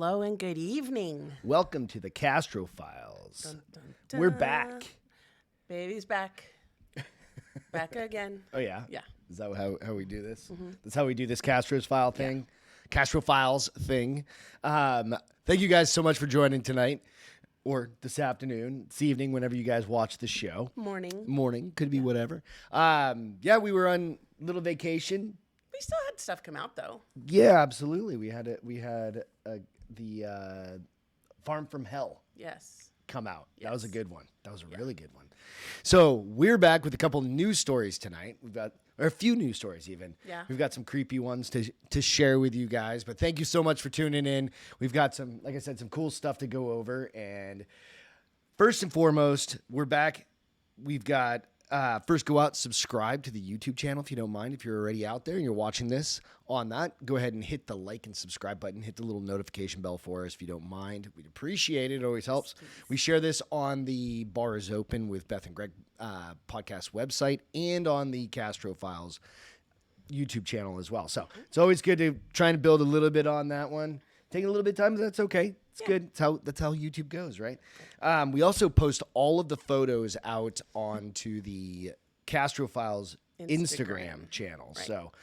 Hello and good evening. Welcome to the Castro Files. Dun, dun, dun. We're back. Baby's back. Back again. Oh, yeah? Yeah. Is that how we do this? Mm-hmm. That's how we do this Castro's File thing? Yeah. Castro Files thing. Thank you guys so much for joining tonight. Or this afternoon, this evening, whenever you guys watch the show. Morning. Could be whatever. We were on a little vacation. We still had stuff come out, though. Yeah, absolutely. We had the Farm from Hell. Yes. Come out. Yes. That was a good one. That was a really good one. So we're back with a couple news stories tonight. Or a few news stories even. Yeah. We've got some creepy ones to share with you guys. But thank you so much for tuning in. We've got some, like I said, some cool stuff to go over. And first and foremost, we're back. We've got first go out, subscribe to the YouTube channel if you don't mind. If you're already out there and you're watching this on that, go ahead and hit the like and subscribe button. Hit the little notification bell for us if you don't mind. We'd appreciate it. It always helps. We share this on the Bar is Open with Beth and Greg podcast website and on the Castro Files YouTube channel as well. So it's always good to try and build a little bit on that one. Taking a little bit of time, that's okay. It's good. That's how YouTube goes, right? We also post all of the photos out onto the Castro Files Instagram channel. Right. So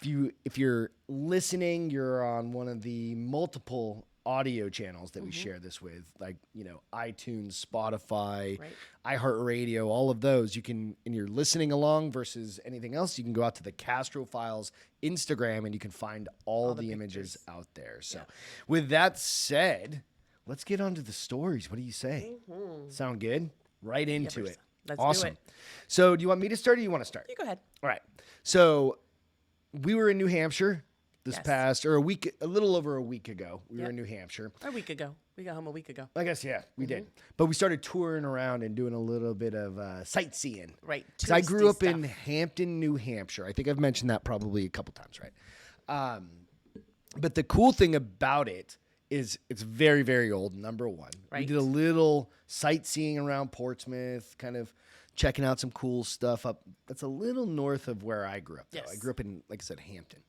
if you're listening, you're on one of the multiple audio channels that we share this with, like, iTunes, Spotify, iHeartRadio, all of those. You can, and you're listening along versus anything else, you can go out to the Castro Files Instagram and you can find all the images out there. So with that said, let's get on to the stories. What do you say? Mm-hmm. Sound good? Right into it. Let's do it. So do you want me to start or do you want to start? You go ahead. All right. So we were in New Hampshire this past, or a little over a week ago. We were in New Hampshire. A week ago. We got home a week ago. I guess, we did. But we started touring around and doing a little bit of sightseeing. Right. Because I grew up in Hampton, New Hampshire. I think I've mentioned that probably a couple times, right? But the cool thing about it is it's very, very old, number one. Right. We did a little sightseeing around Portsmouth, kind of checking out some cool stuff up. That's a little north of where I grew up, though. Yes. I grew up in, like I said, Hampton.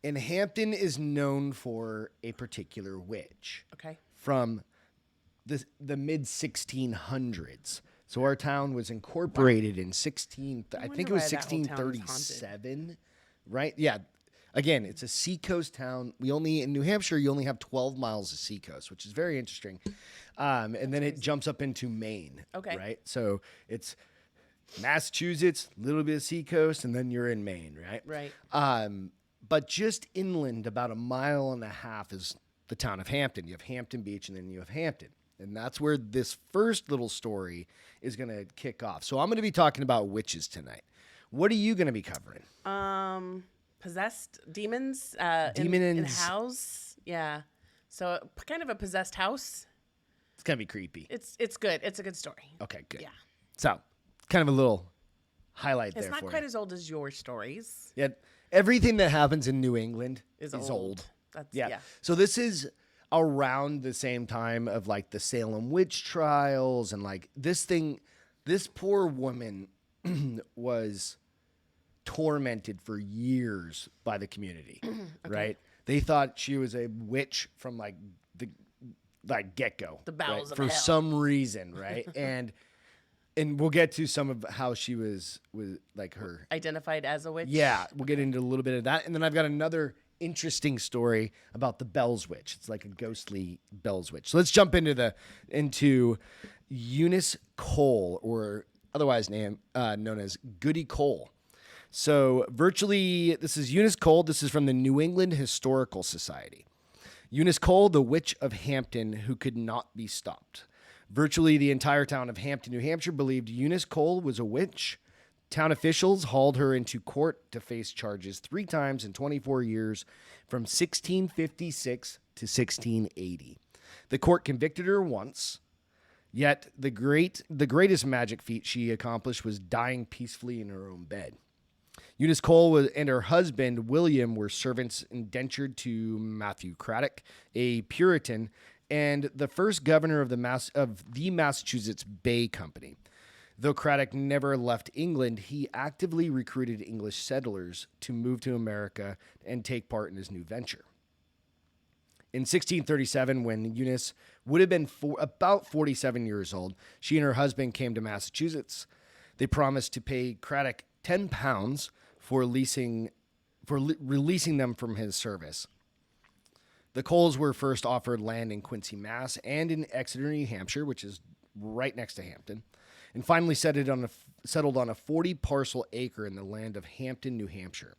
And Hampton is known for a particular witch. Okay. From the mid 1600s. So our town was incorporated in I think it was 1637, right? Yeah. Again, it's a seacoast town. In New Hampshire, you only have 12 miles of seacoast, which is very interesting. And then it jumps up into Maine. Okay. Right? So it's Massachusetts, a little bit of seacoast, and then you're in Maine, right? Right. But just inland, about a mile and a half, is the town of Hampton. You have Hampton Beach, and then you have Hampton. And that's where this first little story is going to kick off. So I'm going to be talking about witches tonight. What are you going to be covering? Possessed demons. Demons. In a house. Yeah. So kind of a possessed house. It's going to be creepy. It's good. It's a good story. Okay, good. Yeah. So kind of a little highlight there for you. It's not quite as old as your stories. Yeah. Everything that happens in New England is old. Yeah. So this is around the same time of like the Salem witch trials and like this poor woman was tormented for years by the community, right? They thought she was a witch from like the get-go. The bowels of hell. For some reason, right? And we'll get to some of how she was like her identified as a witch. Yeah, we'll get into a little bit of that, and then I've got another interesting story about the Bells Witch. It's like a ghostly Bells Witch. So let's jump into Eunice Cole, or otherwise known as Goody Cole. So this is Eunice Cole. This is from the New England Historical Society. Eunice Cole, the witch of Hampton, who could not be stopped. Virtually the entire town of Hampton, New Hampshire believed Eunice Cole was a witch. Town officials hauled her into court to face charges 3 times in 24 years from 1656 to 1680. The court convicted her once, yet the greatest magic feat she accomplished was dying peacefully in her own bed. Eunice Cole and her husband, William, were servants indentured to Matthew Craddock, a Puritan, and the first governor of the Massachusetts Bay Company. Though Craddock never left England, he actively recruited English settlers to move to America and take part in his new venture. In 1637, when Eunice would have been about 47 years old, she and her husband came to Massachusetts. They promised to pay Craddock £10 for releasing them from his service. The Coles were first offered land in Quincy, Mass, and in Exeter, New Hampshire, which is right next to Hampton, and finally settled on a 40-parcel acre in the land of Hampton, New Hampshire.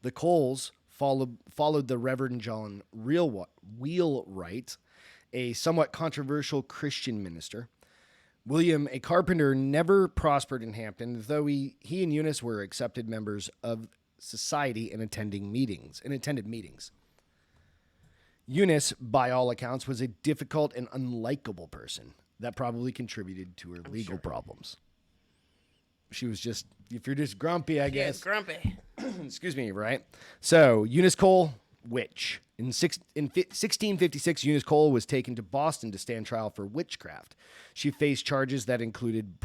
The Coles followed the Reverend John Wheelwright, a somewhat controversial Christian minister. William, a carpenter, never prospered in Hampton, though he and Eunice were accepted members of society and attended meetings. Eunice, by all accounts, was a difficult and unlikable person. That probably contributed to her legal problems. She was just, if you're just grumpy, I guess. Yes, grumpy. Excuse me, right? So, Eunice Cole, witch. In 1656, Eunice Cole was taken to Boston to stand trial for witchcraft. She faced charges that included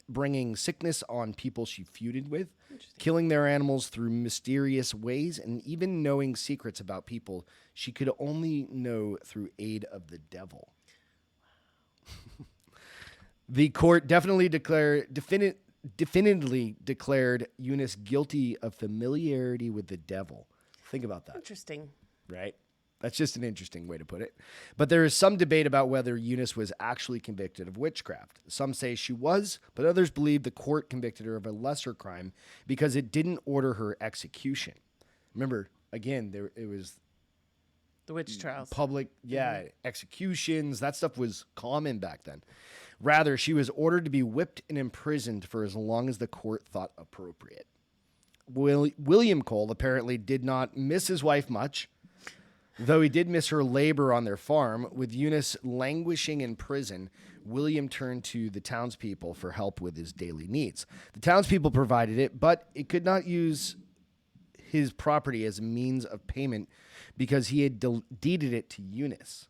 bringing sickness on people she feuded with, killing their animals through mysterious ways, and even knowing secrets about people she could only know through aid of the devil. The court definitively declared Eunice guilty of familiarity with the devil. Think about that. Interesting. Right? That's just an interesting way to put it. But there is some debate about whether Eunice was actually convicted of witchcraft. Some say she was, but others believe the court convicted her of a lesser crime because it didn't order her execution. Remember, again, it was the witch trials. Public, executions. That stuff was common back then. Rather, she was ordered to be whipped and imprisoned for as long as the court thought appropriate. William Cole apparently did not miss his wife much, though he did miss her labor on their farm. With Eunice languishing in prison, William turned to the townspeople for help with his daily needs. The townspeople provided it, but it could not use his property as a means of payment because he had deeded it to Eunice.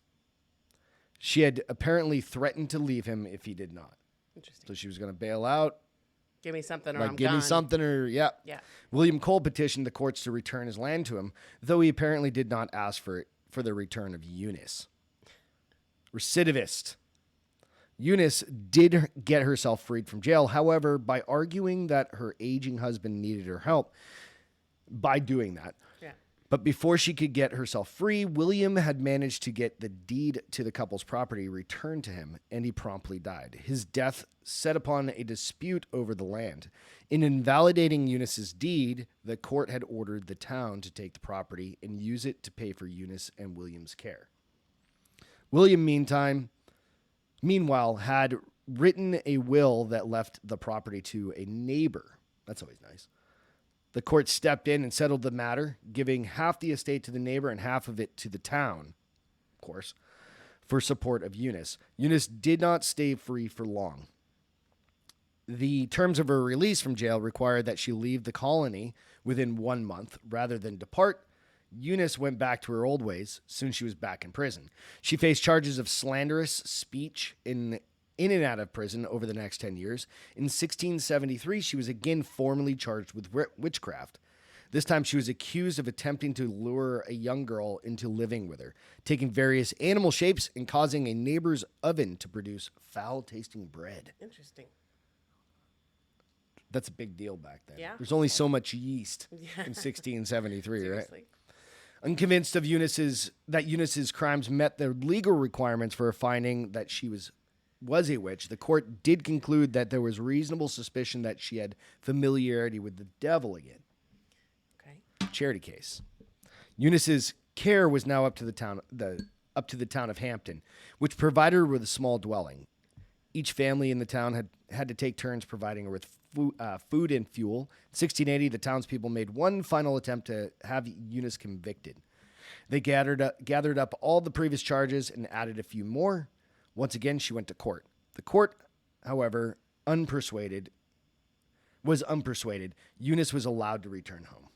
She had apparently threatened to leave him if he did not. Interesting. So she was going to bail out. Give me something or like, I'm give gone. me something or, yeah. William Cole petitioned the courts to return his land to him, though he apparently did not ask for the return of Eunice. Recidivist. Eunice did get herself freed from jail, however, by arguing that her aging husband needed her help by doing that. Yeah. But before she could get herself free, William had managed to get the deed to the couple's property returned to him, and he promptly died. His death set upon a dispute over the land. In invalidating Eunice's deed, the court had ordered the town to take the property and use it to pay for Eunice and William's care. William, meanwhile, had written a will that left the property to a neighbor. That's always nice. The court stepped in and settled the matter, giving half the estate to the neighbor and half of it to the town, of course, for support of Eunice. Eunice did not stay free for long. The terms of her release from jail required that she leave the colony within 1 month rather than depart. Eunice went back to her old ways. Soon she was back in prison. She faced charges of slanderous speech in and out of prison over the next 10 years. In 1673, she was again formally charged with witchcraft. This time, she was accused of attempting to lure a young girl into living with her, taking various animal shapes and causing a neighbor's oven to produce foul-tasting bread. Interesting. That's a big deal back then. Yeah. There's only so much yeast in 1673, Seriously. right? Unconvinced of Eunice's crimes met the legal requirements for a finding that she was a witch, the court did conclude that there was reasonable suspicion that she had familiarity with the devil again. Okay. Charity case. Eunice's care was now up to the town of Hampton, which provided her with a small dwelling. Each family in the town had to take turns providing her with food and fuel. In 1680, the townspeople made one final attempt to have Eunice convicted. They gathered up all the previous charges and added a few more. Once again, she went to court. The court, however, was unpersuaded. Eunice was allowed to return home.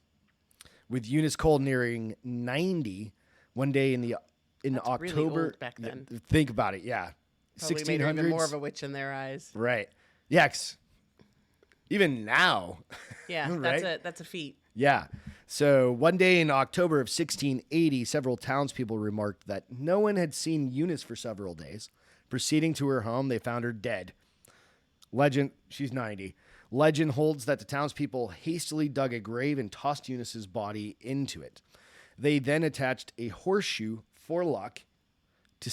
With Eunice Cole nearing 90, one day in October, really old back then. Think about it, yeah. Probably made her even more of a witch in their eyes. Right. Yeah, even now. Yeah, right? that's a feat. Yeah. So one day in October of 1680, several townspeople remarked that no one had seen Eunice for several days. Proceeding to her home, they found her dead. Legend, she's 90. Legend holds that the townspeople hastily dug a grave and tossed Eunice's body into it. They then attached a horseshoe for luck to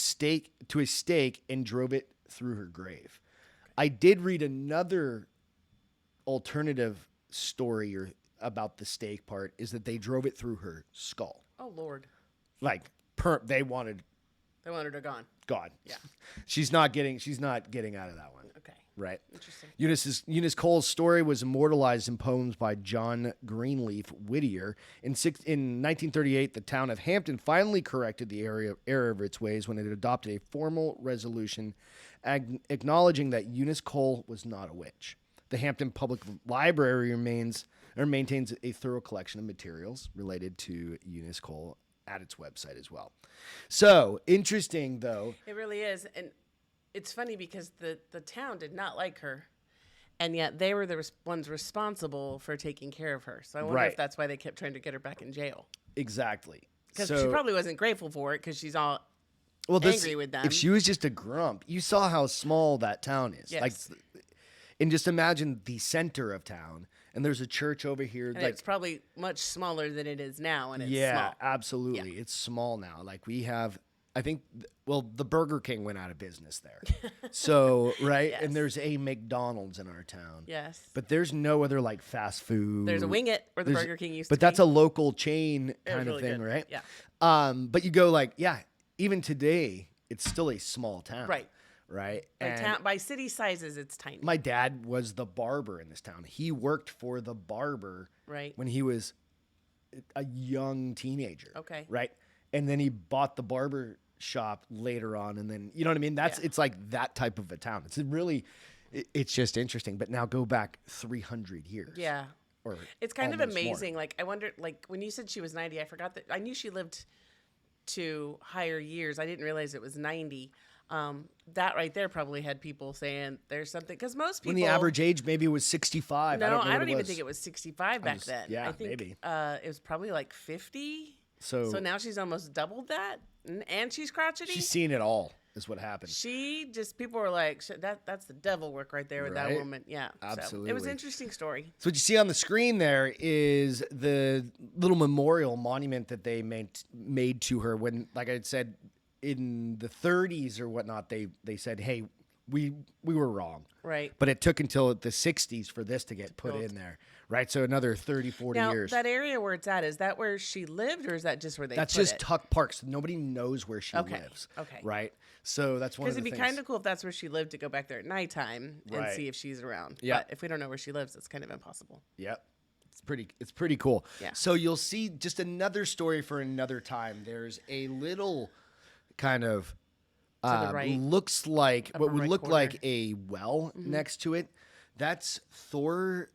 a stake and drove it through her grave. I did read another alternative story about the stake part is that they drove it through her skull. Oh Lord. Like they wanted her gone. God. Yeah. She's not getting out of that one. Okay. Right. Interesting. Eunice Cole's story was immortalized in poems by John Greenleaf Whittier. In 1938, the town of Hampton finally corrected the error of its ways when it adopted a formal resolution acknowledging that Eunice Cole was not a witch. The Hampton Public Library maintains a thorough collection of materials related to Eunice Cole at its website as well. So, interesting, though. It really is. And it's funny because the town did not like her, and yet they were the ones responsible for taking care of her. So I wonder if that's why they kept trying to get her back in jail. Exactly. Because she probably wasn't grateful for it because she's all angry with them. If she was just a grump, you saw how small that town is. Yes. Like, and just imagine the center of town, and there's a church over here. And it's probably much smaller than it is now, and it's yeah, small. absolutely. Yeah. It's small now. Like we have, I think, the Burger King went out of business there. So, right? Yes. And there's a McDonald's in our town. Yes. But there's no other like fast food. There's a Wing It where the Burger King used to be. But that's a local chain kind of thing, good. right? Yeah. But you go like, yeah, even today, it's still a small town. Right. Right. By city sizes, it's tiny. My dad was the barber in this town. He worked for the barber when he was a young teenager. Okay. Right. And then he bought the barber shop later on. And then, you know what I mean? It's like that type of a town. It's really, it's just interesting. But now go back 300 years. Yeah. Or it's kind of amazing. More. Like, I wonder, like, when you said she was 90, I forgot that. I knew she lived to higher years. I didn't realize it was 90. That right there probably had people saying there's something, because most people, when the average age maybe was 65. No, I don't even think it was 65 back then. Yeah, I think, maybe. It was probably like 50. So now she's almost doubled that, and she's crotchety. She's seen it all, is what happened. People were like, that's the devil work right there with that woman. Yeah, absolutely. So it was an interesting story. So what you see on the screen there is the little memorial monument that they made to her when, like I said, in the 30s or whatnot, they said, hey, we were wrong. Right. But it took until the 60s for this to get put in there. Right. So another 30, 40 years. That area where it's at, is that where she lived, or is that just where they That's put just it? Tuck Park. So nobody knows where she lives. Okay. Right. So that's one of the things. Because it'd be kind of cool if that's where she lived, to go back there at nighttime and see if she's around. Yeah. But if we don't know where she lives, it's kind of impossible. Yep. It's pretty cool. Yeah. So you'll see just another story for another time. There's a little kind of to the right, looks like what would look corner. like a well next to it. That's Thorville.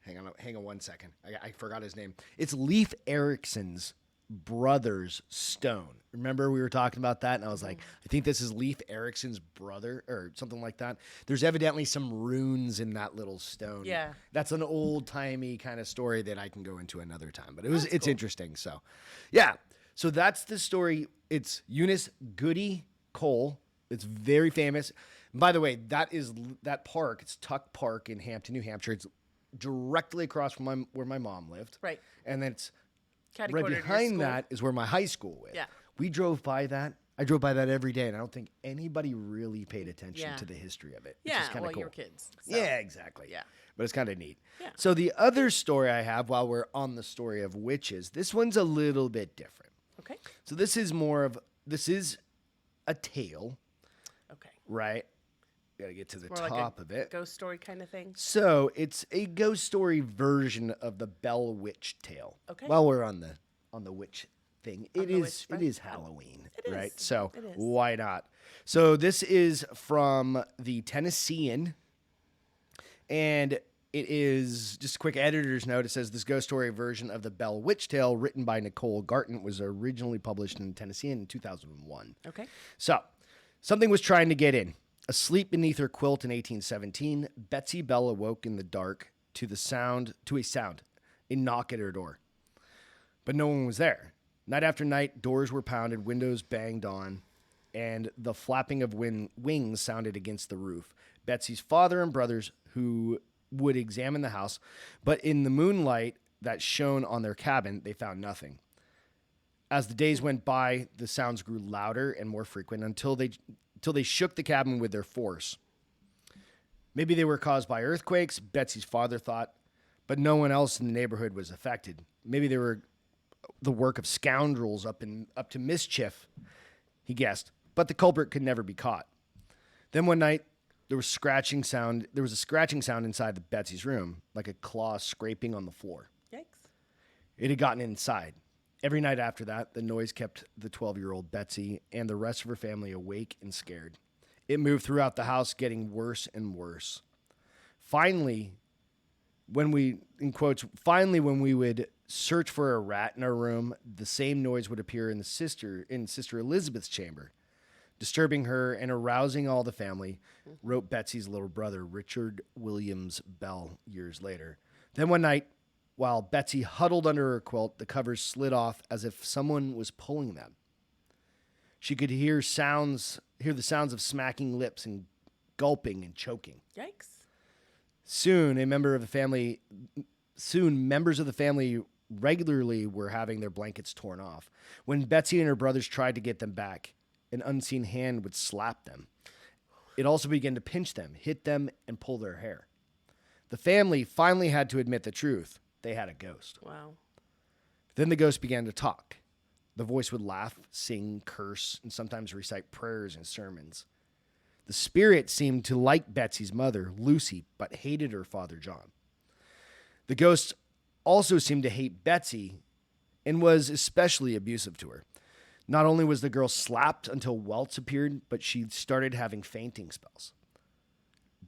Hang on 1 second. I forgot his name. It's Leif Erikson's brother's stone. Remember we were talking about that, and I was like, I think this is Leif Erikson's brother or something like that. There's evidently some runes in that little stone. Yeah. That's an old-timey kind of story that I can go into another time, but it's cool. interesting. So, yeah. So that's the story. It's Eunice Goody Cole. It's very famous. And by the way, that park. It's Tuck Park in Hampton, New Hampshire. It's directly across from where my mom lived. Right. And then it's Catty right corner to your behind school. that is where my high school was. Yeah. We drove by that. I drove by that every day, and I don't think anybody really paid attention to the history of it. Yeah, which is kinda cool. you were kids. So. Yeah, exactly. Yeah. But it's kind of neat. Yeah. So the other story I have, while we're on the story of witches, this one's a little bit different. Okay. So this is a tale, Okay. right? Got to get to the More top like of it. Ghost story kind of thing. So it's a ghost story version of the Bell Witch tale. Okay. While we're on the witch thing, it the witch is front. Halloween, It right? is. So It is. why not? So this is from the Tennessean, and it is just a quick editor's note. It says this ghost story version of the Bell Witch tale, written by Nicole Garton, was originally published in Tennessean in 2001. Okay. So something was trying to get in. Asleep beneath her quilt in 1817, Betsy Bell awoke in the dark to a sound a knock at her door. But no one was there. Night after night, doors were pounded, windows banged on, and the flapping of wings sounded against the roof. Betsy's father and brothers, who would examine the house, but in the moonlight that shone on their cabin, they found nothing. As the days went by, the sounds grew louder and more frequent until they shook the cabin with their force. Maybe they were caused by earthquakes, Betsy's father thought, but no one else in the neighborhood was affected. Maybe they were the work of scoundrels up to mischief, he guessed, but the culprit could never be caught. Then one night, there was a scratching sound inside the Betsy's room, like a claw scraping on the floor. Yikes. It had gotten inside. Every night after that, the noise kept the 12-year-old Betsy and the rest of her family awake and scared. It moved throughout the house, getting worse and worse. Finally, when we would search for a rat in our room, the same noise would appear in Sister Elizabeth's chamber, disturbing her and arousing all the family, wrote Betsy's little brother, Richard Williams Bell, years later. Then one night, while Betsy huddled under her quilt, the covers slid off as if someone was pulling them. She could hear the sounds of smacking lips and gulping and choking. Yikes. Soon, members of the family regularly were having their blankets torn off. When Betsy and her brothers tried to get them back, an unseen hand would slap them. It also began to pinch them, hit them, and pull their hair. The family finally had to admit the truth. They had a ghost. Wow. Then the ghost began to talk. The voice would laugh, sing, curse, and sometimes recite prayers and sermons. The spirit seemed to like Betsy's mother, Lucy, but hated her father, John. The ghost also seemed to hate Betsy and was especially abusive to her. Not only was the girl slapped until welts appeared, but she started having fainting spells.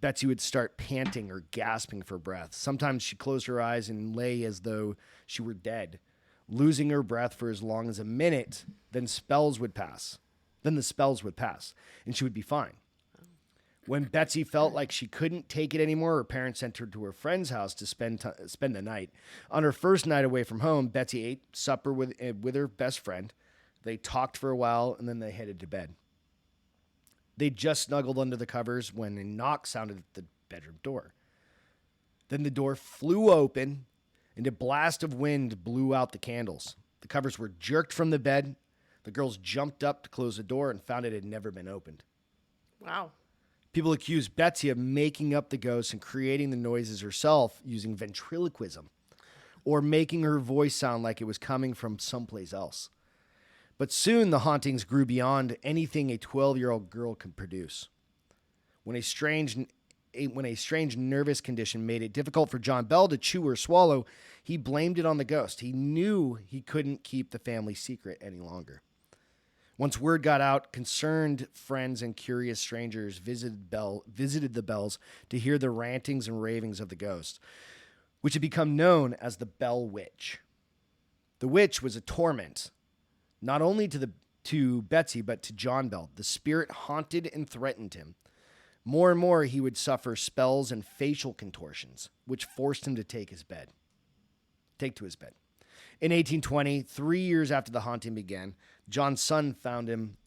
Betsy would start panting or gasping for breath. Sometimes she closed her eyes and lay as though she were dead, losing her breath for as long as a minute. Then the spells would pass, and she would be fine. When Betsy felt like she couldn't take it anymore, her parents sent her to her friend's house to spend the night. On her first night away from home, Betsy ate supper with her best friend. They talked for a while, and then they headed to bed. They just snuggled under the covers when a knock sounded at the bedroom door. Then the door flew open, and a blast of wind blew out the candles. The covers were jerked from the bed. The girls jumped up to close the door and found it had never been opened. Wow. People accused Betsy of making up the ghosts and creating the noises herself using ventriloquism, or making her voice sound like it was coming from someplace else. But soon the hauntings grew beyond anything a 12-year-old girl could produce. When a strange nervous condition made it difficult for John Bell to chew or swallow, he blamed it on the ghost. He knew he couldn't keep the family secret any longer. Once word got out, concerned friends and curious strangers visited the Bells to hear the rantings and ravings of the ghost, which had become known as the Bell Witch. The witch was a torment, not only to Betsy, but to John Bell. The spirit haunted and threatened him. More and more, he would suffer spells and facial contortions, which forced him to take to his bed. In 1820, 3 years after the haunting began, John's son found him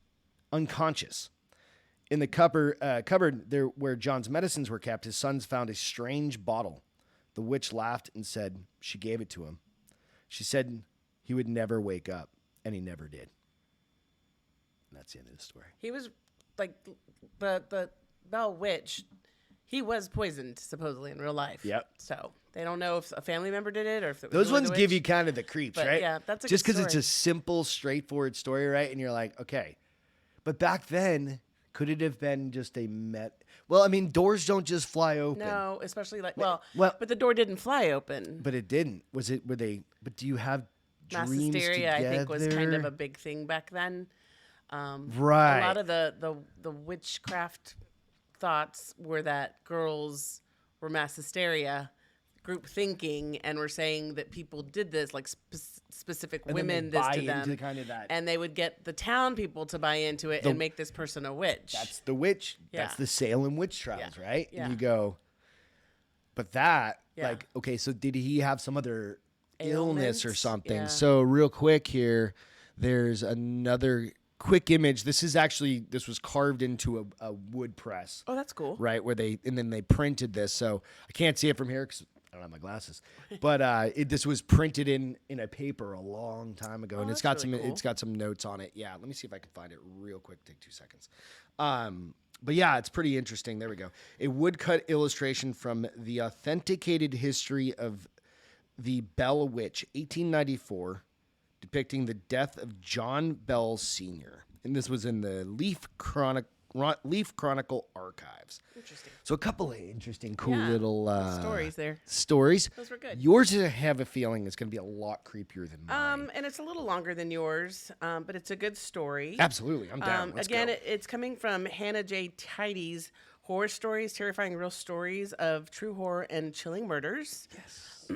unconscious. In the cupboard there where John's medicines were kept, his sons found a strange bottle. The witch laughed and said she gave it to him. She said he would never wake up, and he never did. And that's the end of the story. He was like the Bell Witch. He was poisoned supposedly in real life. Yep. So they don't know if a family member did it or if it was Those really ones the give witch. you kind of the creeps, But right? yeah, that's a just good because it's story. a simple, straightforward story, right? And you're like, okay. But back then, could it have been just a Well, I mean, doors don't just fly open. No, especially like Well- but the door didn't fly open. But it didn't. But do you have Mass dreams hysteria, I think, was kind of together? a big thing back then. Right. A lot of the witchcraft thoughts were that girls were mass hysteria, group thinking, and were saying that people did this, like specific And then they women, this buy to them, into kind of that. and they would get the town people to buy into it and make this person a witch. That's the witch. Yeah. That's the Salem witch trials, right? Yeah. And you go, but that, Yeah. like, okay, so did he have some other illness or Ailment? something. Yeah. So real quick here, there's another quick image. This was carved into a wood press, Oh, that's cool. right? And then they printed this. So I can't see it from here because I don't have my glasses. But this was printed in a paper a long time ago, and Oh, it's got that's really cool. it's got some notes on it. Yeah, let me see if I can find it real quick. Take 2 seconds. But yeah, it's pretty interesting. There we go. A woodcut illustration from the authenticated history of the Bell Witch, 1894, depicting the death of John Bell Sr. And this was in the Leaf Chronicle archives. Interesting. So a couple of interesting, cool Yeah, little stories there. Stories. Those were good. Yours, I have a feeling, is going to be a lot creepier than mine. And it's a little longer than yours, but it's a good story. Absolutely, I'm down. Let's Again, go. it's coming from Hannah J. Tidy's Horror Stories, Terrifying Real Stories of True Horror and Chilling Murders. Yes.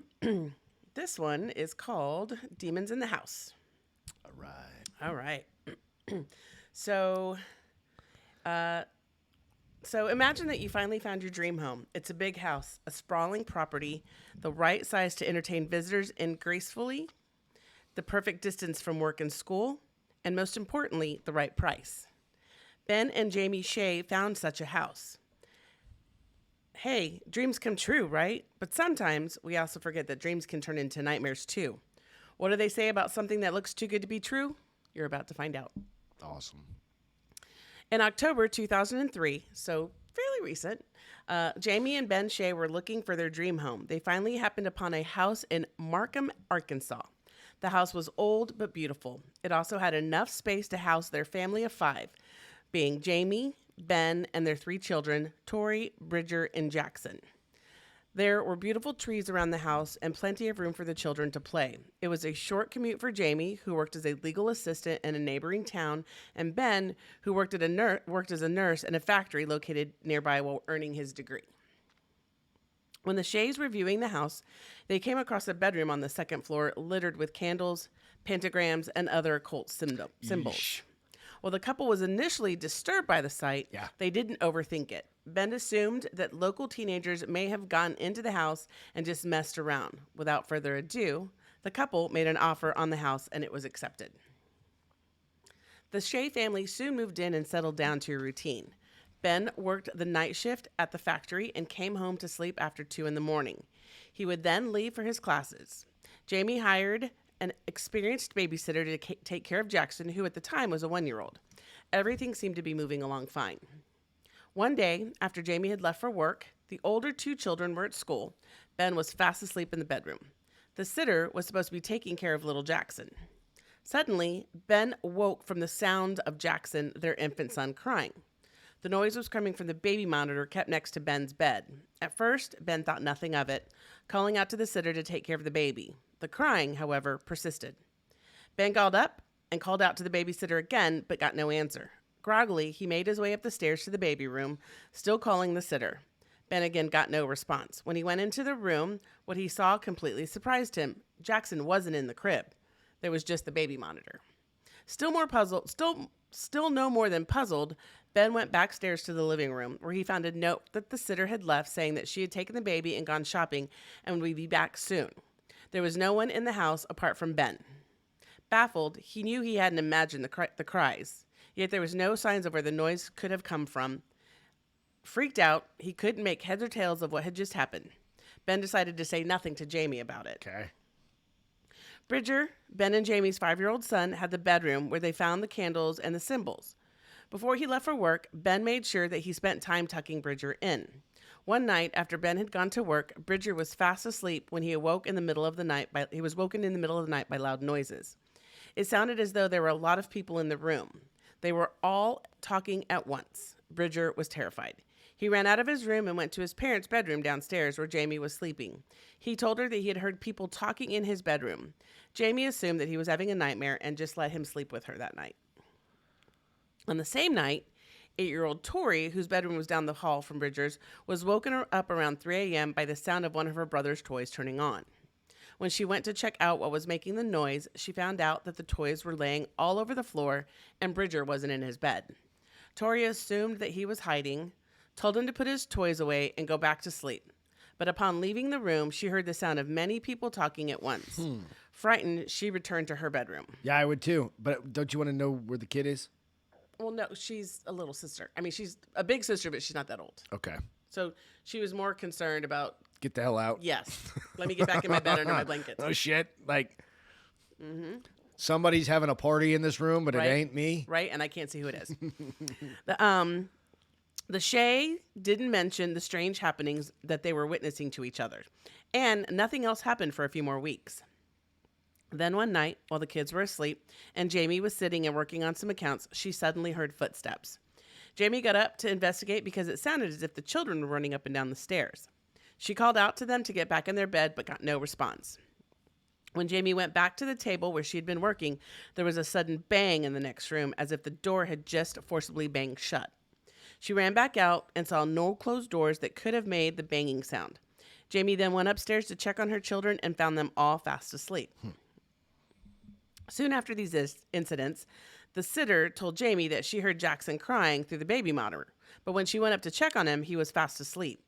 This one is called Demons in the House. All right. All right. So imagine that you finally found your dream home. It's a big house, a sprawling property, the right size to entertain visitors in gracefully, the perfect distance from work and school, and most importantly, the right price. Ben and Jamie Shea found such a house. Hey, dreams come true, right? But sometimes we also forget that dreams can turn into nightmares too. What do they say about something that looks too good to be true? You're about to find out. Awesome. In October 2003, so fairly recent, Jamie and Ben Shea were looking for their dream home. They finally happened upon a house in Markham, Arkansas. The house was old but beautiful. It also had enough space to house their family of 5, being Jamie, Ben, and their 3 children, Tori, Bridger, and Jackson. There were beautiful trees around the house and plenty of room for the children to play. It was a short commute for Jamie, who worked as a legal assistant in a neighboring town, and Ben, who worked as a nurse in a factory located nearby while earning his degree. When the Shays were viewing the house, they came across a bedroom on the 2nd floor littered with candles, pentagrams, and other occult symbols. Yeesh. While the couple was initially disturbed by the sight, Yeah. they didn't overthink it. Ben assumed that local teenagers may have gone into the house and just messed around. Without further ado, the couple made an offer on the house and it was accepted. The Shea family soon moved in and settled down to a routine. Ben worked the night shift at the factory and came home to sleep after 2 a.m. He would then leave for his classes. Jamie hired an experienced babysitter to take care of Jackson, who at the time was a 1-year-old. Everything seemed to be moving along fine. One day, after Jamie had left for work, the older 2 children were at school. Ben was fast asleep in the bedroom. The sitter was supposed to be taking care of little Jackson. Suddenly, Ben woke from the sound of Jackson, their infant son, crying. The noise was coming from the baby monitor kept next to Ben's bed. At first, Ben thought nothing of it, calling out to the sitter to take care of the baby. The crying, however, persisted. Ben got up and called out to the babysitter again, but got no answer. Groggily, he made his way up the stairs to the baby room, still calling the sitter. Ben again got no response. When he went into the room, what he saw completely surprised him. Jackson wasn't in the crib. There was just the baby monitor. Still no more than puzzled, Ben went backstairs to the living room, where he found a note that the sitter had left saying that she had taken the baby and gone shopping and would be back soon. There was no one in the house apart from Ben. Baffled, he knew he hadn't imagined the cries, yet there was no signs of where the noise could have come from. Freaked out, he couldn't make heads or tails of what had just happened. Ben decided to say nothing to Jamie about it. Okay. Bridger, Ben and Jamie's 5-year-old son, had the bedroom where they found the candles and the symbols. Before he left for work, Ben made sure that he spent time tucking Bridger in. One night, after Ben had gone to work, Bridger was fast asleep when he awoke in the middle of the night. He was woken in the middle of the night by loud noises. It sounded as though there were a lot of people in the room. They were all talking at once. Bridger was terrified. He ran out of his room and went to his parents' bedroom downstairs where Jamie was sleeping. He told her that he had heard people talking in his bedroom. Jamie assumed that he was having a nightmare and just let him sleep with her that night. On the same night, 8-year-old Tori, whose bedroom was down the hall from Bridger's, was woken up around 3 a.m. by the sound of one of her brother's toys turning on. When she went to check out what was making the noise, she found out that the toys were laying all over the floor and Bridger wasn't in his bed. Tori assumed that he was hiding, told him to put his toys away and go back to sleep. But upon leaving the room, she heard the sound of many people talking at once. Frightened, she returned to her bedroom. Yeah, I would too. But don't you want to know where the kid is? Well, no, she's a little sister. I mean, she's a big sister, but she's not that old. Okay. So she was more concerned about, Get the hell out. yes, let me get back in my bed under my blanket. Oh, shit. Like, somebody's having a party in this room, but Right. it ain't me. Right? And I can't see who it is. The Shay didn't mention the strange happenings that they were witnessing to each other. And nothing else happened for a few more weeks. Then one night, while the kids were asleep and Jamie was sitting and working on some accounts, she suddenly heard footsteps. Jamie got up to investigate because it sounded as if the children were running up and down the stairs. She called out to them to get back in their bed, but got no response. When Jamie went back to the table where she had been working, there was a sudden bang in the next room, as if the door had just forcibly banged shut. She ran back out and saw no closed doors that could have made the banging sound. Jamie then went upstairs to check on her children and found them all fast asleep. Soon after these incidents, the sitter told Jamie that she heard Jackson crying through the baby monitor, but when she went up to check on him, he was fast asleep.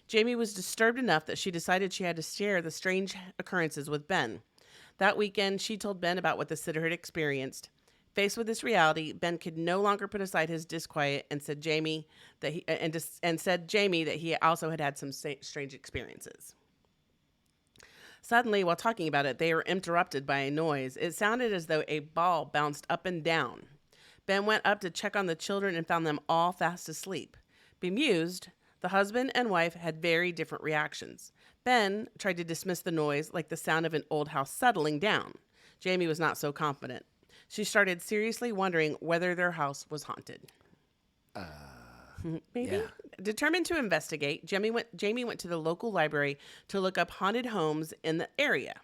Jamie was disturbed enough that she decided she had to share the strange occurrences with Ben. That weekend, she told Ben about what the sitter had experienced. Faced with this reality, Ben could no longer put aside his disquiet and said Jamie that he also had some strange experiences. Suddenly, while talking about it, they were interrupted by a noise. It sounded as though a ball bounced up and down. Ben went up to check on the children and found them all fast asleep. Bemused, the husband and wife had very different reactions. Ben tried to dismiss the noise like the sound of an old house settling down. Jamie was not so confident. She started seriously wondering whether their house was haunted. Maybe. Yeah. Determined to investigate, Jamie went to the local library to look up haunted homes in the area.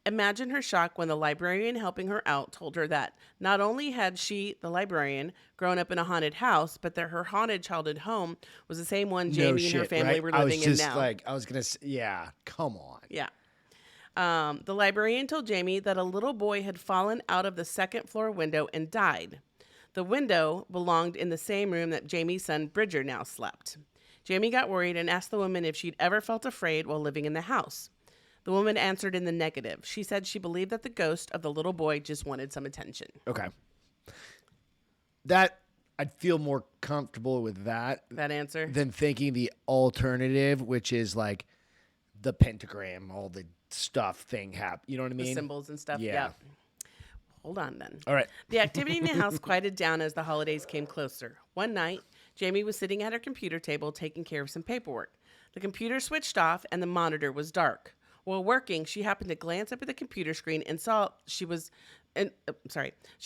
Imagine her shock when the librarian helping her out told her that not only had she, the librarian, grown up in a haunted house, but that her haunted childhood home was the same one Jamie and her family were living in now. I was going to say, yeah, come on. Yeah. The librarian told Jamie that a little boy had fallen out of the second floor window and died. The window belonged in the same room that Jamie's son Bridger now slept. Jamie got worried and asked the woman if she'd ever felt afraid while living in the house. The woman answered in the negative. She said she believed that the ghost of the little boy just wanted some attention. Okay. That, I'd feel more comfortable with that answer? than thinking the alternative, which is like the pentagram, all the stuff thing happen. You know what I mean? The symbols and stuff. Yeah. Hold on then. All right. The activity in the house quieted down as the holidays came closer. One night, Jamie was sitting at her computer table taking care of some paperwork. The computer switched off and the monitor was dark. While working, she happened to glance up at the computer screen and she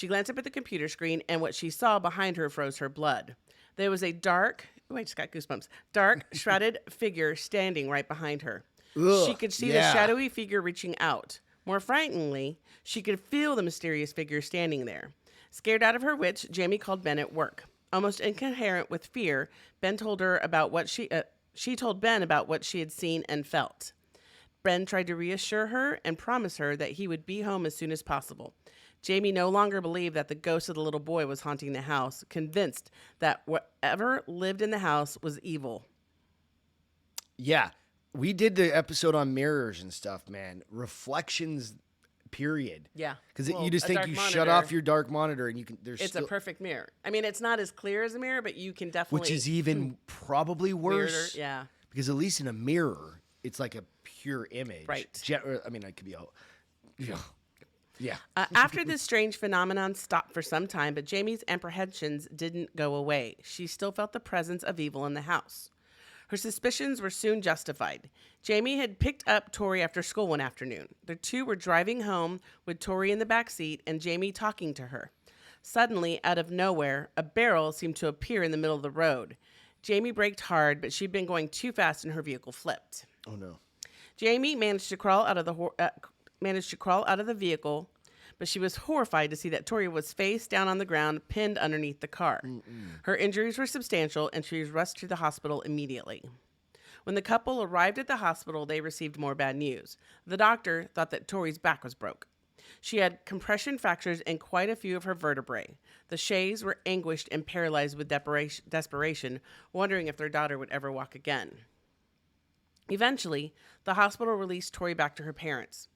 glanced up at the computer screen and what she saw behind her froze her blood. There was a dark, I just got goosebumps, dark, shrouded figure standing right behind her. Ugh, She could see the shadowy figure reaching out. More frighteningly, she could feel the mysterious figure standing there. Scared out of her wits, Jamie called Ben at work. Almost incoherent with fear, Ben told her about what she told Ben about what she had seen and felt. Ben tried to reassure her and promise her that he would be home as soon as possible. Jamie no longer believed that the ghost of the little boy was haunting the house, convinced that whatever lived in the house was evil. Yeah. We did the episode on mirrors and stuff, man. Reflections, period. Yeah. Because Well, you just a think dark you monitor, shut off your dark monitor and you can, It's a perfect mirror. I mean, it's not as clear as a mirror, but you can definitely. which is even probably weirder. worse. Yeah. Because at least in a mirror, it's like a pure image. Right. I mean, it could be yeah. After this strange phenomenon stopped for some time, but Jamie's apprehensions didn't go away. She still felt the presence of evil in the house. Her suspicions were soon justified. Jamie had picked up Tori after school one afternoon. The two were driving home with Tori in the back seat and Jamie talking to her. Suddenly, out of nowhere, a barrel seemed to appear in the middle of the road. Jamie braked hard, but she'd been going too fast and her vehicle flipped. Oh no. Jamie managed to crawl out of the vehicle, but she was horrified to see that Tori was face down on the ground, pinned underneath the car. Her injuries were substantial, and she was rushed to the hospital immediately. When the couple arrived at the hospital, they received more bad news. The doctor thought that Tori's back was broke. She had compression fractures in quite a few of her vertebrae. The Shays were anguished and paralyzed with desperation, wondering if their daughter would ever walk again. Eventually, the hospital released Tori back to her parents.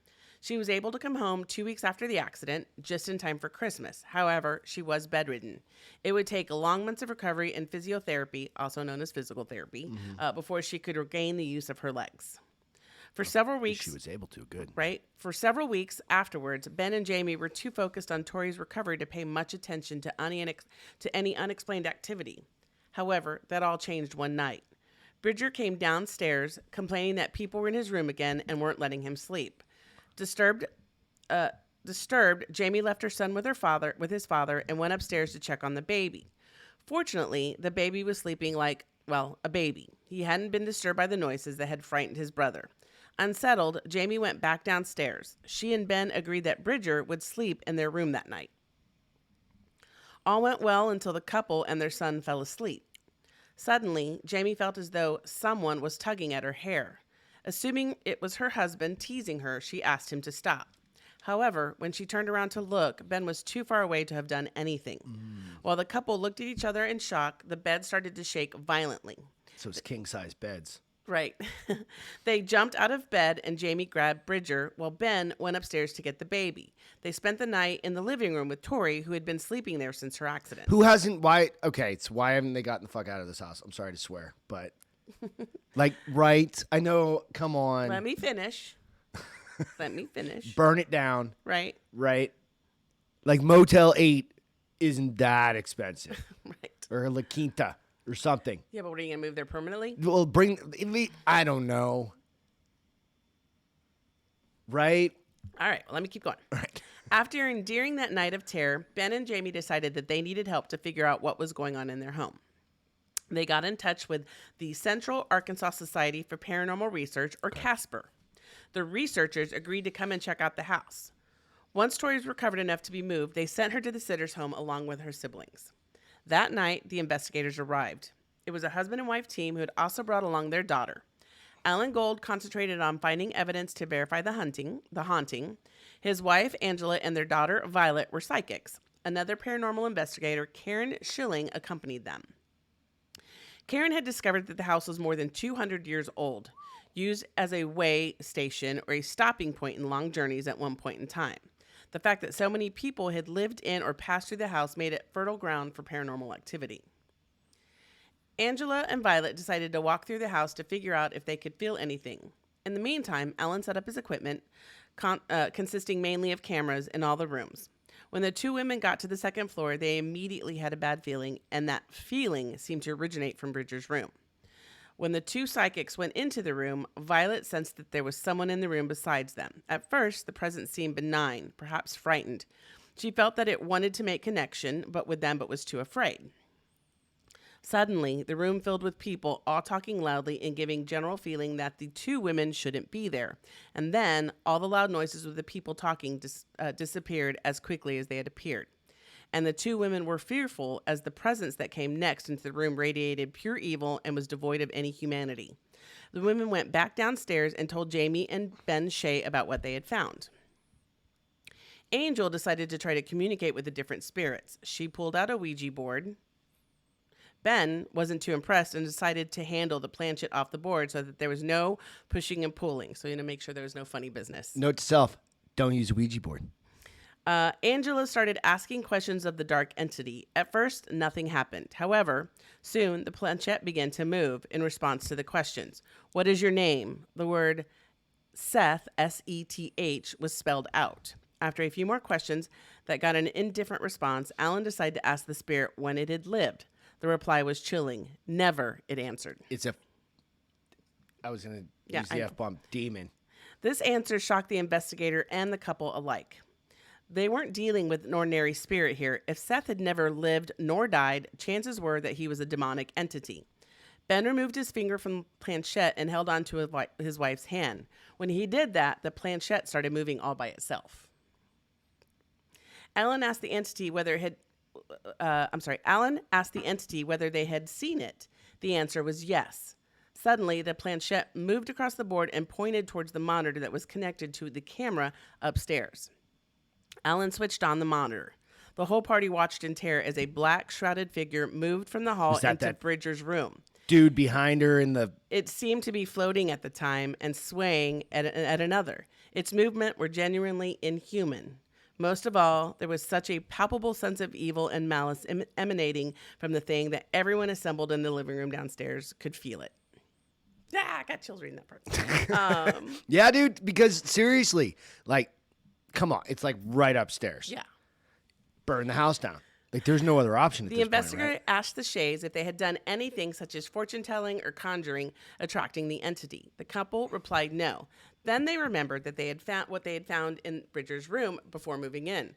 She was able to come home 2 weeks after the accident, just in time for Christmas. However, she was bedridden. It would take long months of recovery and physiotherapy, also known as physical therapy, before she could regain the use of her legs. For several weeks, She was able to. Good. right? For several weeks afterwards, Ben and Jamie were too focused on Tori's recovery to pay much attention to any unexplained activity. However, that all changed one night. Bridger came downstairs complaining that people were in his room again and weren't letting him sleep. Disturbed, Jamie left her son with his father, and went upstairs to check on the baby. Fortunately, the baby was sleeping like, well, a baby. He hadn't been disturbed by the noises that had frightened his brother. Unsettled, Jamie went back downstairs. She and Ben agreed that Bridger would sleep in their room that night. All went well until the couple and their son fell asleep. Suddenly, Jamie felt as though someone was tugging at her hair. Assuming it was her husband teasing her, she asked him to stop. However, when she turned around to look, Ben was too far away to have done anything. While the couple looked at each other in shock, the bed started to shake violently. So it's king-size beds. Right. They jumped out of bed and Jamie grabbed Bridger while Ben went upstairs to get the baby. They spent the night in the living room with Tori, who had been sleeping there since her accident. Who hasn't? Why? Okay, it's why haven't they gotten the fuck out of this house? I'm sorry to swear, but like, right? I know. Come on. Let me finish. Let me finish. Burn it down. Right. Right. Like Motel 8 isn't that expensive, Right. or La Quinta or something. Yeah, but what, are you going to move there permanently? Well, I don't know. Right. All right. Well, let me keep going. All right. After enduring that night of terror, Ben and Jamie decided that they needed help to figure out what was going on in their home. They got in touch with the Central Arkansas Society for Paranormal Research, or CASPR. The researchers agreed to come and check out the house. Once Tori was recovered enough to be moved, they sent her to the sitter's home along with her siblings. That night, the investigators arrived. It was a husband and wife team who had also brought along their daughter. Alan Gold concentrated on finding evidence to verify the haunting. His wife, Angela, and their daughter, Violet, were psychics. Another paranormal investigator, Karen Schilling, accompanied them. Karen had discovered that the house was more than 200 years old, used as a way station or a stopping point in long journeys at one point in time. The fact that so many people had lived in or passed through the house made it fertile ground for paranormal activity. Angela and Violet decided to walk through the house to figure out if they could feel anything. In the meantime, Alan set up his equipment, consisting mainly of cameras in all the rooms. When the two women got to the second floor, they immediately had a bad feeling, and that feeling seemed to originate from Bridger's room. When the two psychics went into the room, Violet sensed that there was someone in the room besides them. At first, the presence seemed benign, perhaps frightened. She felt that it wanted to make connection but was too afraid. Suddenly, the room filled with people, all talking loudly and giving general feeling that the two women shouldn't be there. And then, all the loud noises of the people talking disappeared as quickly as they had appeared. And the two women were fearful as the presence that came next into the room radiated pure evil and was devoid of any humanity. The women went back downstairs and told Jamie and Ben Shea about what they had found. Angel decided to try to communicate with the different spirits. She pulled out a Ouija board. Ben wasn't too impressed and decided to handle the planchette off the board so that there was no pushing and pulling. So, make sure there was no funny business. Note to self, don't use a Ouija board. Angela started asking questions of the dark entity. At first, nothing happened. However, soon the planchette began to move in response to the questions. What is your name? The word Seth, S-E-T-H, was spelled out. After a few more questions that got an indifferent response, Alan decided to ask the spirit when it had lived. The reply was chilling. Never, it answered. I was going to use the F-bomb, demon. This answer shocked the investigator and the couple alike. They weren't dealing with an ordinary spirit here. If Seth had never lived nor died, chances were that he was a demonic entity. Ben removed his finger from the planchette and held on to his wife's hand. When he did that, the planchette started moving all by itself. Alan asked the entity whether they had seen it. The answer was yes. Suddenly, the planchette moved across the board and pointed towards the monitor that was connected to the camera upstairs. Alan switched on the monitor. The whole party watched in terror as a black, shrouded figure moved from the hall into Bridger's room. dude behind her in the... It seemed to be floating at the time and swaying at another. Its movement were genuinely inhuman. Most of all, there was such a palpable sense of evil and malice emanating from the thing that everyone assembled in the living room downstairs could feel it. Yeah, I got chills reading that part. Yeah, dude, because seriously, like, come on. It's like right upstairs. Yeah. Burn the house down. Like, there's no other option at The this investigator point, right? asked the Shays if they had done anything such as fortune telling or conjuring, attracting the entity. The couple replied no. Then they remembered that they had found what they had found in Bridger's room before moving in.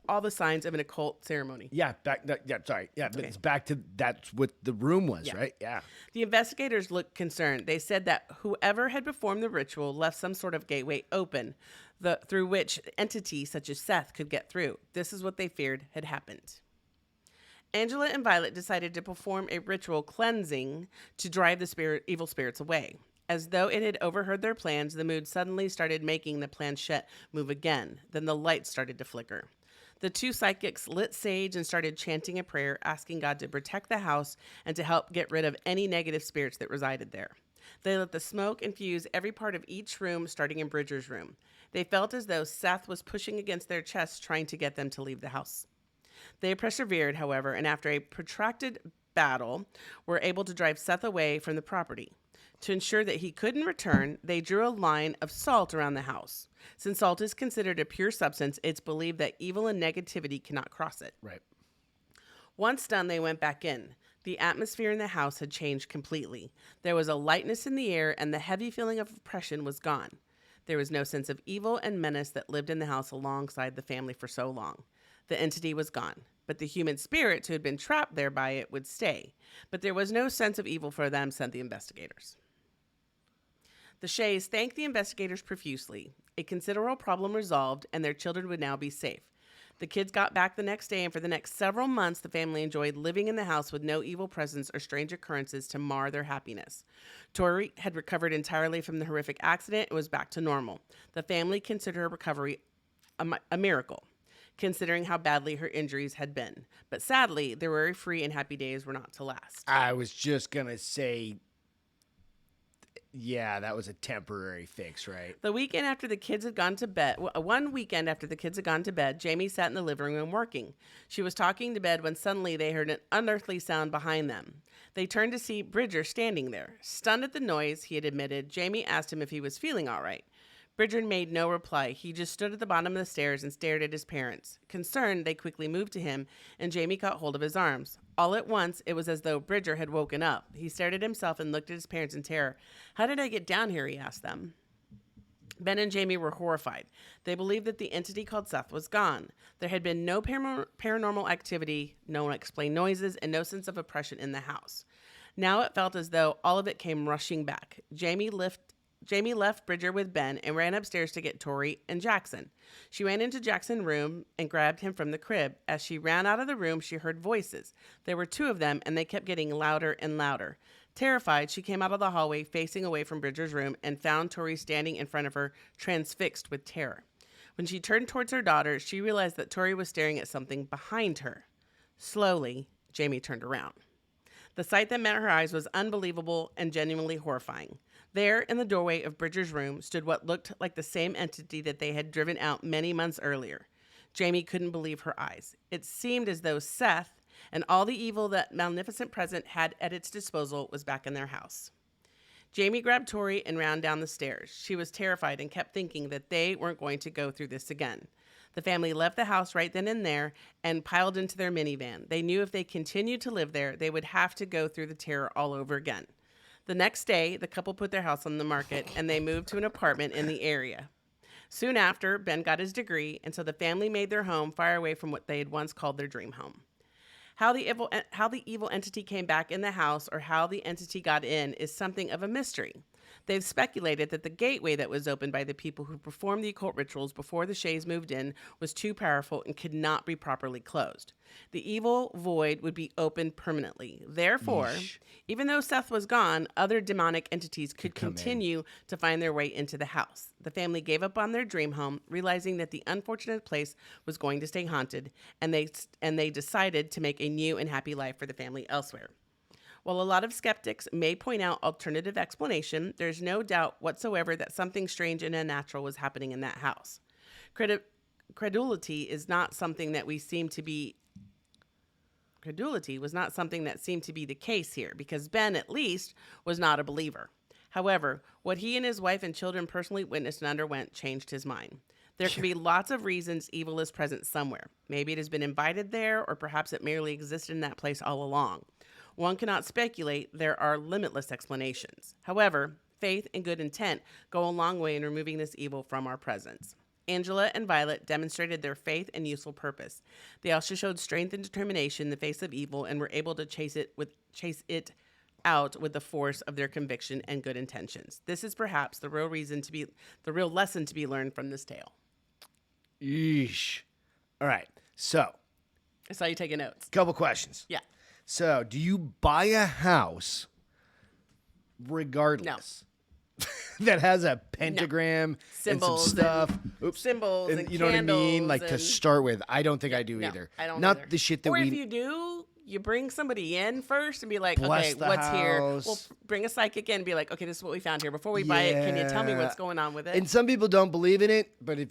All the signs of an occult ceremony. Yeah, but it's back to that's what the room was, Yeah. right? Yeah. The investigators looked concerned. They said that whoever had performed the ritual left some sort of gateway open, through which entities such as Seth could get through. This is what they feared had happened. Angela and Violet decided to perform a ritual cleansing to drive the evil spirits away. As though it had overheard their plans, the mood suddenly started making the planchette move again. Then the lights started to flicker. The two psychics lit sage and started chanting a prayer, asking God to protect the house and to help get rid of any negative spirits that resided there. They let the smoke infuse every part of each room, starting in Bridger's room. They felt as though Seth was pushing against their chests, trying to get them to leave the house. They persevered, however, and after a protracted battle, were able to drive Seth away from the property. To ensure that he couldn't return, they drew a line of salt around the house. Since salt is considered a pure substance, it's believed that evil and negativity cannot cross it. Right. Once done, they went back in. The atmosphere in the house had changed completely. There was a lightness in the air, and the heavy feeling of oppression was gone. There was no sense of evil and menace that lived in the house alongside the family for so long. The entity was gone, but the human spirits who had been trapped there by it would stay. But there was no sense of evil for them, said the investigators. The Shays thanked the investigators profusely. A considerable problem resolved, and their children would now be safe. The kids got back the next day, and for the next several months, the family enjoyed living in the house with no evil presence or strange occurrences to mar their happiness. Tori had recovered entirely from the horrific accident and was back to normal. The family considered her recovery a miracle, considering how badly her injuries had been. But sadly, their worry-free and happy days were not to last. I was just going to say, yeah, that was a temporary fix, right? The weekend after the kids had gone to bed, one weekend after the kids had gone to bed, Jamie sat in the living room working. She was talking to bed when suddenly they heard an unearthly sound behind them. They turned to see Bridger standing there. Stunned at the noise, he had admitted, Jamie asked him if he was feeling all right. Bridger made no reply. He just stood at the bottom of the stairs and stared at his parents. Concerned, they quickly moved to him, and Jamie caught hold of his arms. All at once, it was as though Bridger had woken up. He stared at himself and looked at his parents in terror. "How did I get down here?" he asked them. Ben and Jamie were horrified. They believed that the entity called Seth was gone. There had been no paranormal activity, no unexplained noises, and no sense of oppression in the house. Now it felt as though all of it came rushing back. Jamie left Bridger with Ben and ran upstairs to get Tori and Jackson. She ran into Jackson's room and grabbed him from the crib. As she ran out of the room, she heard voices. There were two of them, and they kept getting louder and louder. Terrified, she came out of the hallway, facing away from Bridger's room, and found Tori standing in front of her, transfixed with terror. When she turned towards her daughter, she realized that Tori was staring at something behind her. Slowly, Jamie turned around. The sight that met her eyes was unbelievable and genuinely horrifying. There, in the doorway of Bridger's room, stood what looked like the same entity that they had driven out many months earlier. Jamie couldn't believe her eyes. It seemed as though Seth and all the evil that Magnificent Present had at its disposal was back in their house. Jamie grabbed Tori and ran down the stairs. She was terrified and kept thinking that they weren't going to go through this again. The family left the house right then and there and piled into their minivan. They knew if they continued to live there, they would have to go through the terror all over again. The next day, the couple put their house on the market and they moved to an apartment in the area. Soon after, Ben got his degree, and so the family made their home far away from what they had once called their dream home. How the evil entity came back in the house or how the entity got in is something of a mystery. They've speculated that the gateway that was opened by the people who performed the occult rituals before the Shays moved in was too powerful and could not be properly closed. The evil void would be opened permanently. Therefore, even though Seth was gone, other demonic entities could continue to find their way into the house. The family gave up on their dream home, realizing that the unfortunate place was going to stay haunted, and they decided to make a new and happy life for the family elsewhere. While a lot of skeptics may point out alternative explanation, there's no doubt whatsoever that something strange and unnatural was happening in that house. Credulity is not something that we seem to be. Credulity was not something that seemed to be the case here, because Ben, at least, was not a believer. However, what he and his wife and children personally witnessed and underwent changed his mind. There can be lots of reasons evil is present somewhere. Maybe it has been invited there, or perhaps it merely existed in that place all along. One cannot speculate. There are limitless explanations. However, faith and good intent go a long way in removing this evil from our presence. Angela and Violet demonstrated their faith and useful purpose. They also showed strength and determination in the face of evil and were able to chase it out with the force of their conviction and good intentions. This is perhaps the real lesson to be learned from this tale. Yeesh. All right. So, I saw you taking notes. couple questions. Yeah. So, do you buy a house regardless that has a pentagram Symbols and some stuff? Symbols and you know what I mean? candles Like to and- start with, I don't think I do No, either. I don't Not either. the shit that or we. if you do, you bring somebody in first and be like, Bless okay, the what's here? house. We'll bring a psychic in and be like, okay, this is what we found here. Before we buy it, can you tell me what's Yeah. going on with it? And some people don't believe in it, but if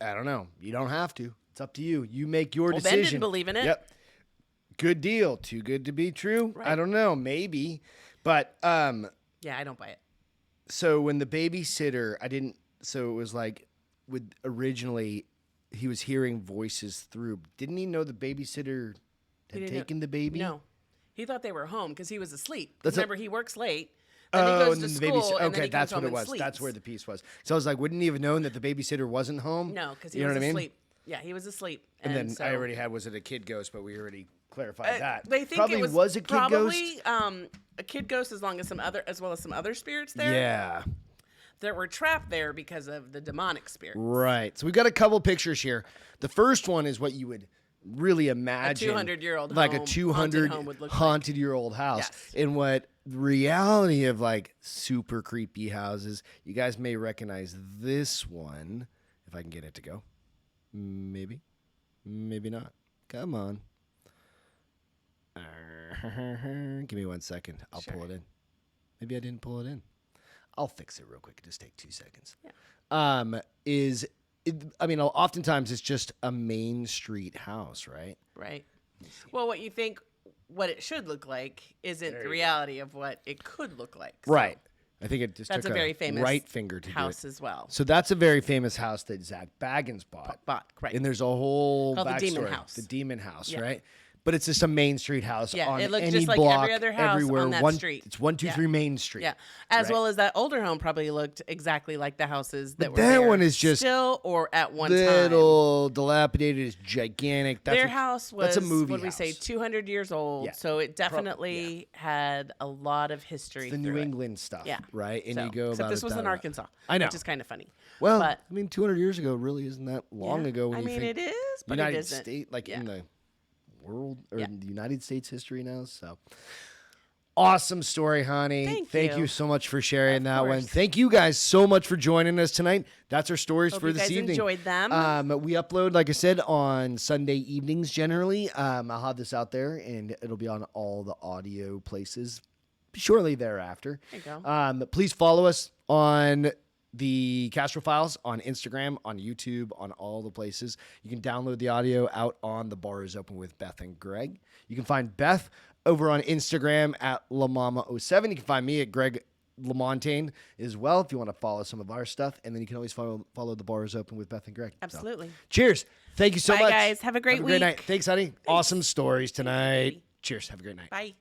I don't know, you don't have to. It's up to you. You make your Ben decision. didn't believe in it. Yep. Good deal. Too good to be true. Right. I don't know. Maybe, but Yeah, I don't buy it. so when the babysitter, I didn't. So it was like with originally, he was hearing voices through. Didn't he know the babysitter He had didn't know- taken the baby? No. He thought they were home because he was asleep. That's a- Remember, he works late. Then he Oh, goes and to then the school, babysitter. and then Okay, he that's comes what it home and was. That's sleeps. where the piece was. So I was like, wouldn't he have known that the babysitter wasn't home? No, because he You know was what I mean? asleep. Yeah, he was asleep. And then so, I already had, was it a kid ghost? But we already clarified that. They think Probably it was a kid ghost. a kid ghost, as well as some other spirits there. Yeah. That were trapped there because of the demonic spirit. Right. So we got a couple pictures here. The first one is what you would really imagine 200-year-old like home, a 200 haunted home would look haunted year old house. Yes. And what reality of like super creepy houses. You guys may recognize this one if I can get it to go. Maybe. Maybe not. Come on. Give me 1 second. I'll pull it in. Maybe I didn't pull it in. I'll fix it real quick. Just take 2 seconds. Yeah. Oftentimes it's just a main street house, right? Right. Well, what it should look like isn't the reality of what it could look like. So Right. I think it just That's took a very famous right finger to house do it. as well. So that's a very famous house that Zach Baggins bought. Right. And there's a whole Called the backstory. Demon House. The Demon House, Yeah. right? But it's just a main street house Yeah, on it looked any just like block, every other house everywhere. on that street. It's 123 Yeah. Main Street. Yeah, as right? well as that older home probably looked exactly like the houses that were that there one is just still or at one time. little dilapidated. It's gigantic. That's Their what- house was, that's a movie what did we house. say, 200 years old. Yeah. So it definitely had a lot of history. the New through it. England stuff, Yeah. right? And So, you go except about this it was that in way. Arkansas. I know. Which is kind of funny. Well, but, 200 years ago really isn't that long yeah, ago. When I you mean, think it is, but United it isn't. States, like Yeah. in the world or Yeah. in the United States history now. So awesome story, honey. Thank you you. so much for sharing Of that one. course. Thank you guys so much for joining us tonight. That's our stories Hope for you this guys evening. enjoyed them. We upload, like I said, on Sunday evenings generally. I'll have this out there, and it'll be on all the audio places shortly thereafter. There you go. Please follow us on the Castro Files on Instagram, on YouTube, on all the places. You can download the audio out on The Bar Is Open with Beth and Greg. You can find Beth over on Instagram at LaMama07. You can find me at Greg LaMontagne as well if you want to follow some of our stuff. And then you can always follow The Bar Is Open with Beth and Greg. So, Absolutely. cheers. Thank you so Bye, much. guys. Have a great night. week. Thanks, honey. Awesome stories tonight. Cheers. Have a great night. Bye.